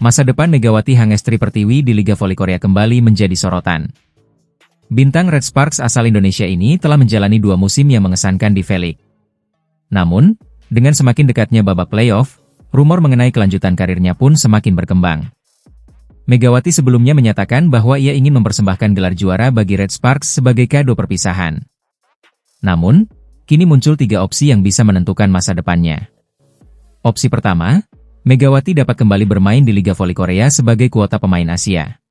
Masa depan Megawati Hangestri Pertiwi di Liga Voli Korea kembali menjadi sorotan. Bintang Red Sparks asal Indonesia ini telah menjalani 2 musim yang mengesankan di V-League. Namun, dengan semakin dekatnya babak playoff, rumor mengenai kelanjutan karirnya pun semakin berkembang. Megawati sebelumnya menyatakan bahwa ia ingin mempersembahkan gelar juara bagi Red Sparks sebagai kado perpisahan. Namun, kini muncul 3 opsi yang bisa menentukan masa depannya. Opsi pertama, Megawati dapat kembali bermain di Liga Voli Korea sebagai kuota pemain Asia.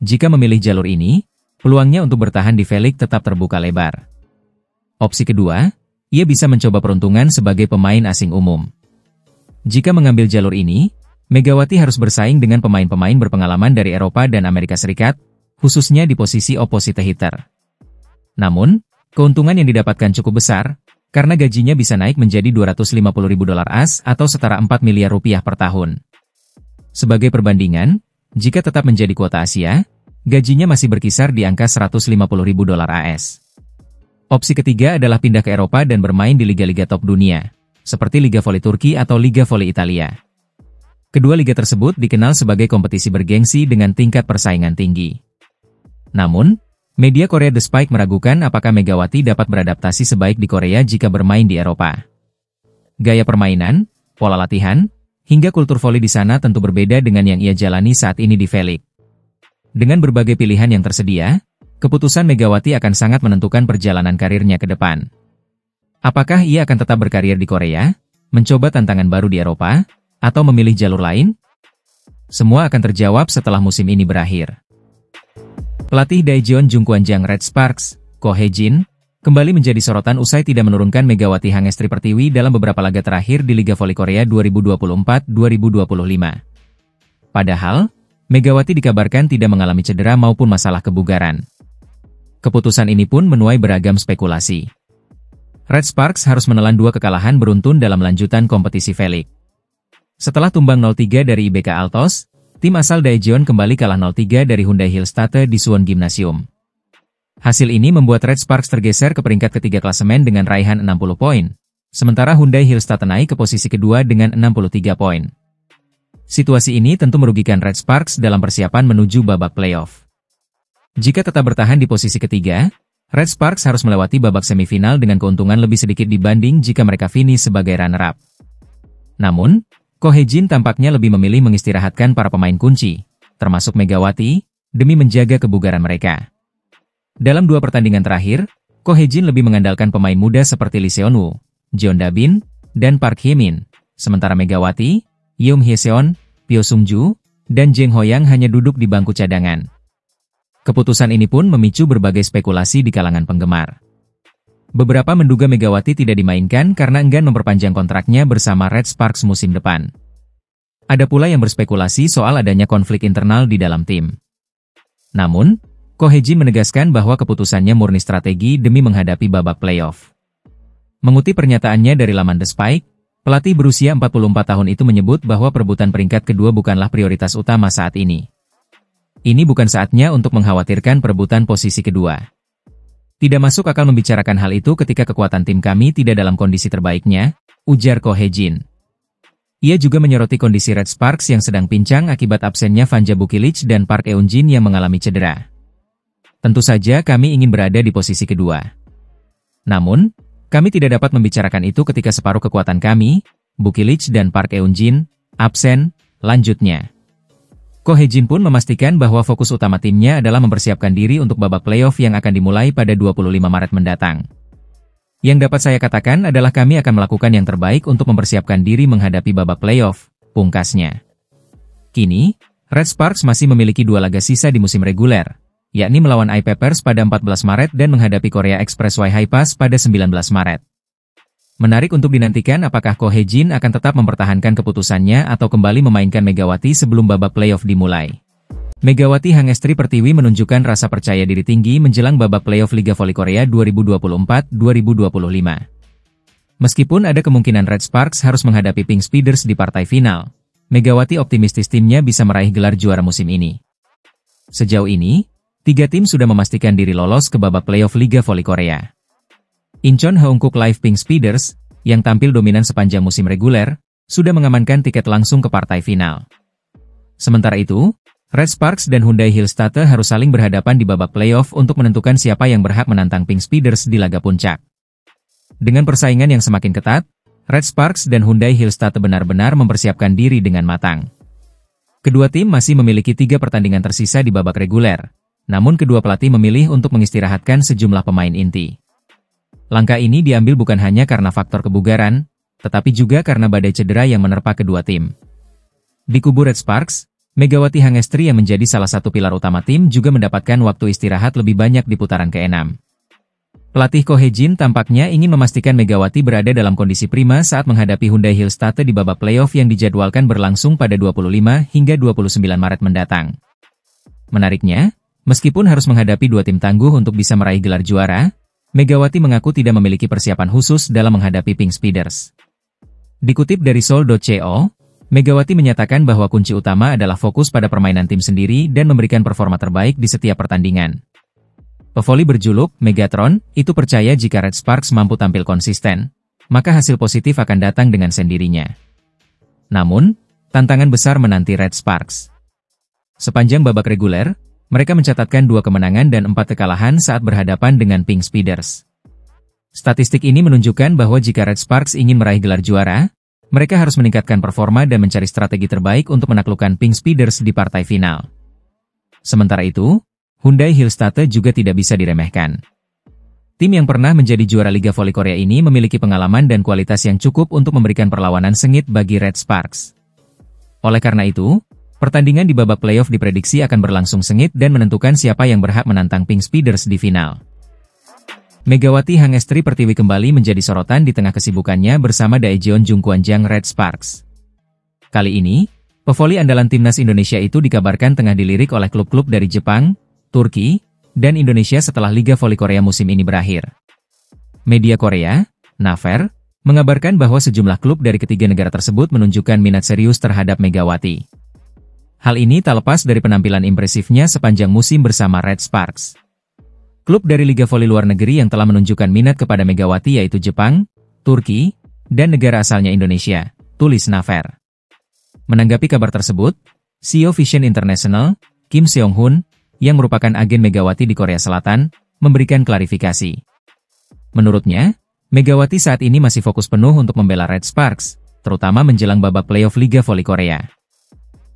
Jika memilih jalur ini, peluangnya untuk bertahan di V-League tetap terbuka lebar. Opsi kedua, ia bisa mencoba peruntungan sebagai pemain asing umum. Jika mengambil jalur ini, Megawati harus bersaing dengan pemain-pemain berpengalaman dari Eropa dan Amerika Serikat, khususnya di posisi opposite hitter. Namun, keuntungan yang didapatkan cukup besar, karena gajinya bisa naik menjadi $250.000 AS atau setara 4 miliar rupiah per tahun. Sebagai perbandingan, jika tetap menjadi kuota Asia, gajinya masih berkisar di angka $150.000 AS. Opsi ketiga adalah pindah ke Eropa dan bermain di liga-liga top dunia, seperti Liga Voli Turki atau Liga Voli Italia. Kedua liga tersebut dikenal sebagai kompetisi bergengsi dengan tingkat persaingan tinggi. Namun, media Korea The Spike meragukan apakah Megawati dapat beradaptasi sebaik di Korea jika bermain di Eropa. Gaya permainan, pola latihan, hingga kultur voli di sana tentu berbeda dengan yang ia jalani saat ini di V-League. Dengan berbagai pilihan yang tersedia, keputusan Megawati akan sangat menentukan perjalanan karirnya ke depan. Apakah ia akan tetap berkarir di Korea, mencoba tantangan baru di Eropa, atau memilih jalur lain? Semua akan terjawab setelah musim ini berakhir. Pelatih Daejeon Jungkwanjang Red Sparks, Ko Hae-jin, kembali menjadi sorotan usai tidak menurunkan Megawati Hangestri Pertiwi dalam beberapa laga terakhir di Liga Voli Korea 2024-2025. Padahal, Megawati dikabarkan tidak mengalami cedera maupun masalah kebugaran. Keputusan ini pun menuai beragam spekulasi. Red Sparks harus menelan 2 kekalahan beruntun dalam lanjutan kompetisi V-League. Setelah tumbang 0-3 dari IBK Altos, tim asal Daejeon kembali kalah 0-3 dari Hyundai Hillstatte di Suwon Gymnasium. Hasil ini membuat Red Sparks tergeser ke peringkat ketiga klasemen dengan raihan 60 poin, sementara Hyundai Hillstatte naik ke posisi kedua dengan 63 poin. Situasi ini tentu merugikan Red Sparks dalam persiapan menuju babak playoff. Jika tetap bertahan di posisi ketiga, Red Sparks harus melewati babak semifinal dengan keuntungan lebih sedikit dibanding jika mereka finish sebagai runner-up. Namun, Ko Hae-jin tampaknya lebih memilih mengistirahatkan para pemain kunci, termasuk Megawati, demi menjaga kebugaran mereka. Dalam 2 pertandingan terakhir, Ko Hae-jin lebih mengandalkan pemain muda seperti Lee Seon-woo, Jeon Da-bin, dan Park Hye-min, sementara Megawati, Yoon Hye-seon, Pyo Sung-ju, dan Jang Ho-yang hanya duduk di bangku cadangan. Keputusan ini pun memicu berbagai spekulasi di kalangan penggemar. Beberapa menduga Megawati tidak dimainkan karena enggan memperpanjang kontraknya bersama Red Sparks musim depan. Ada pula yang berspekulasi soal adanya konflik internal di dalam tim. Namun, Ko Hae-jin menegaskan bahwa keputusannya murni strategi demi menghadapi babak playoff. Mengutip pernyataannya dari laman The Spike, pelatih berusia 44 tahun itu menyebut bahwa perebutan peringkat kedua bukanlah prioritas utama saat ini. Ini bukan saatnya untuk mengkhawatirkan perebutan posisi kedua. Tidak masuk akal membicarakan hal itu ketika kekuatan tim kami tidak dalam kondisi terbaiknya, ujar Ko Hae-jin. Ia juga menyoroti kondisi Red Sparks yang sedang pincang akibat absennya Vanja Bukilic dan Park Eun-jin yang mengalami cedera. Tentu saja kami ingin berada di posisi kedua. Namun, kami tidak dapat membicarakan itu ketika separuh kekuatan kami, Bukilic dan Park Eun-jin, absen, lanjutnya. Ko Hae-jin pun memastikan bahwa fokus utama timnya adalah mempersiapkan diri untuk babak playoff yang akan dimulai pada 25 Maret mendatang. Yang dapat saya katakan adalah kami akan melakukan yang terbaik untuk mempersiapkan diri menghadapi babak playoff, pungkasnya. Kini, Red Sparks masih memiliki 2 laga sisa di musim reguler, yakni melawan I-Papers pada 14 Maret dan menghadapi Korea Expressway Hi-Pass pada 19 Maret. Menarik untuk dinantikan apakah Ko Hae-jin akan tetap mempertahankan keputusannya atau kembali memainkan Megawati sebelum babak playoff dimulai. Megawati Hangestri Pertiwi menunjukkan rasa percaya diri tinggi menjelang babak playoff Liga Voli Korea 2024-2025. Meskipun ada kemungkinan Red Sparks harus menghadapi Pink Speeders di partai final, Megawati optimistis timnya bisa meraih gelar juara musim ini. Sejauh ini, 3 tim sudah memastikan diri lolos ke babak playoff Liga Voli Korea. Incheon Haeunkook Live Pink Speeders, yang tampil dominan sepanjang musim reguler, sudah mengamankan tiket langsung ke partai final. Sementara itu, Red Sparks dan Hyundai Hillstate harus saling berhadapan di babak playoff untuk menentukan siapa yang berhak menantang Pink Speeders di laga puncak. Dengan persaingan yang semakin ketat, Red Sparks dan Hyundai Hillstate benar-benar mempersiapkan diri dengan matang. Kedua tim masih memiliki 3 pertandingan tersisa di babak reguler, namun kedua pelatih memilih untuk mengistirahatkan sejumlah pemain inti. Langkah ini diambil bukan hanya karena faktor kebugaran, tetapi juga karena badai cedera yang menerpa kedua tim. Di kubu Red Sparks, Megawati Hangestri yang menjadi salah satu pilar utama tim juga mendapatkan waktu istirahat lebih banyak di putaran ke-6. Pelatih Ko Hye-jin tampaknya ingin memastikan Megawati berada dalam kondisi prima saat menghadapi Hyundai Hillstate di babak playoff yang dijadwalkan berlangsung pada 25 hingga 29 Maret mendatang. Menariknya, meskipun harus menghadapi 2 tim tangguh untuk bisa meraih gelar juara, Megawati mengaku tidak memiliki persiapan khusus dalam menghadapi Pink Speeders. Dikutip dari Seoul.co, Megawati menyatakan bahwa kunci utama adalah fokus pada permainan tim sendiri dan memberikan performa terbaik di setiap pertandingan. Pevoli berjuluk Megatron itu percaya jika Red Sparks mampu tampil konsisten, maka hasil positif akan datang dengan sendirinya. Namun, tantangan besar menanti Red Sparks. Sepanjang babak reguler, mereka mencatatkan 2 kemenangan dan 4 kekalahan saat berhadapan dengan Pink Speeders. Statistik ini menunjukkan bahwa jika Red Sparks ingin meraih gelar juara, mereka harus meningkatkan performa dan mencari strategi terbaik untuk menaklukkan Pink Speeders di partai final. Sementara itu, Hyundai Hillstate juga tidak bisa diremehkan. Tim yang pernah menjadi juara Liga Voli Korea ini memiliki pengalaman dan kualitas yang cukup untuk memberikan perlawanan sengit bagi Red Sparks. Oleh karena itu, pertandingan di babak playoff diprediksi akan berlangsung sengit dan menentukan siapa yang berhak menantang Pink Speeders di final. Megawati Hangestri Pertiwi kembali menjadi sorotan di tengah kesibukannya bersama Daejeon Jungkwanjang Red Sparks. Kali ini, pevoli andalan timnas Indonesia itu dikabarkan tengah dilirik oleh klub-klub dari Jepang, Turki, dan Indonesia setelah Liga Voli Korea musim ini berakhir. Media Korea, Naver, mengabarkan bahwa sejumlah klub dari ketiga negara tersebut menunjukkan minat serius terhadap Megawati. Hal ini tak lepas dari penampilan impresifnya sepanjang musim bersama Red Sparks. Klub dari Liga Voli luar negeri yang telah menunjukkan minat kepada Megawati yaitu Jepang, Turki, dan negara asalnya Indonesia, tulis Naver. Menanggapi kabar tersebut, CEO Vision International, Kim Seong-hun, yang merupakan agen Megawati di Korea Selatan, memberikan klarifikasi. Menurutnya, Megawati saat ini masih fokus penuh untuk membela Red Sparks, terutama menjelang babak playoff Liga Voli Korea.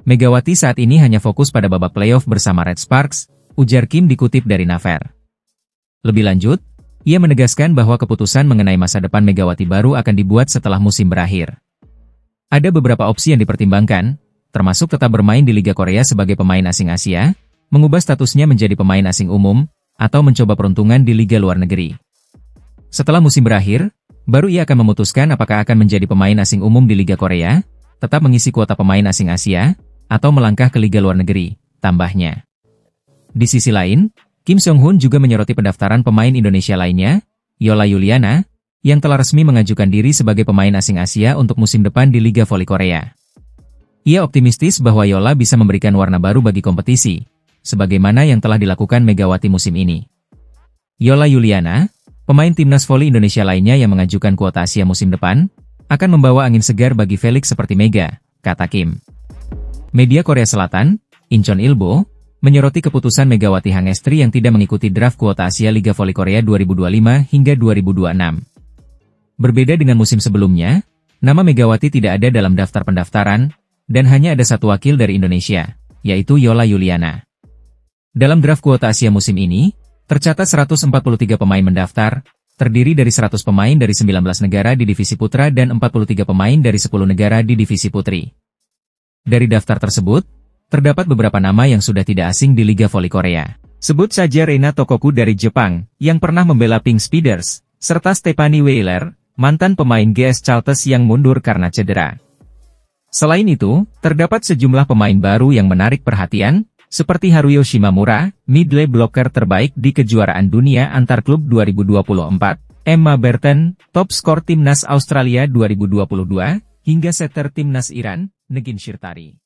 Megawati saat ini hanya fokus pada babak playoff bersama Red Sparks, ujar Kim dikutip dari Naver. Lebih lanjut, ia menegaskan bahwa keputusan mengenai masa depan Megawati baru akan dibuat setelah musim berakhir. Ada beberapa opsi yang dipertimbangkan, termasuk tetap bermain di Liga Korea sebagai pemain asing Asia, mengubah statusnya menjadi pemain asing umum, atau mencoba peruntungan di liga luar negeri. Setelah musim berakhir, baru ia akan memutuskan apakah akan menjadi pemain asing umum di Liga Korea, tetap mengisi kuota pemain asing Asia, atau melangkah ke liga luar negeri, tambahnya. Di sisi lain, Kim Seong-hun juga menyoroti pendaftaran pemain Indonesia lainnya, Yola Yuliana, yang telah resmi mengajukan diri sebagai pemain asing Asia untuk musim depan di Liga Voli Korea. Ia optimistis bahwa Yola bisa memberikan warna baru bagi kompetisi, sebagaimana yang telah dilakukan Megawati musim ini. Yola Yuliana, pemain timnas voli Indonesia lainnya yang mengajukan kuota Asia musim depan, akan membawa angin segar bagi Felix seperti Mega, kata Kim. Media Korea Selatan, Incheon Ilbo, menyoroti keputusan Megawati Hangestri yang tidak mengikuti draft kuota Asia Liga Voli Korea 2025 hingga 2026. Berbeda dengan musim sebelumnya, nama Megawati tidak ada dalam daftar pendaftaran, dan hanya ada satu wakil dari Indonesia, yaitu Yola Yuliana. Dalam draft kuota Asia musim ini, tercatat 143 pemain mendaftar, terdiri dari 100 pemain dari 19 negara di divisi putra dan 43 pemain dari 10 negara di divisi putri. Dari daftar tersebut, terdapat beberapa nama yang sudah tidak asing di Liga Voli Korea. Sebut saja Reina Tokoku dari Jepang, yang pernah membela Pink Speeders, serta Stephanie Weiler, mantan pemain GS Chalters yang mundur karena cedera. Selain itu, terdapat sejumlah pemain baru yang menarik perhatian, seperti Haruyo Shimamura, middle blocker terbaik di kejuaraan dunia antar klub 2024, Emma Burton, top skor timnas Australia 2022, hingga setter timnas Iran, Negin Shirtari.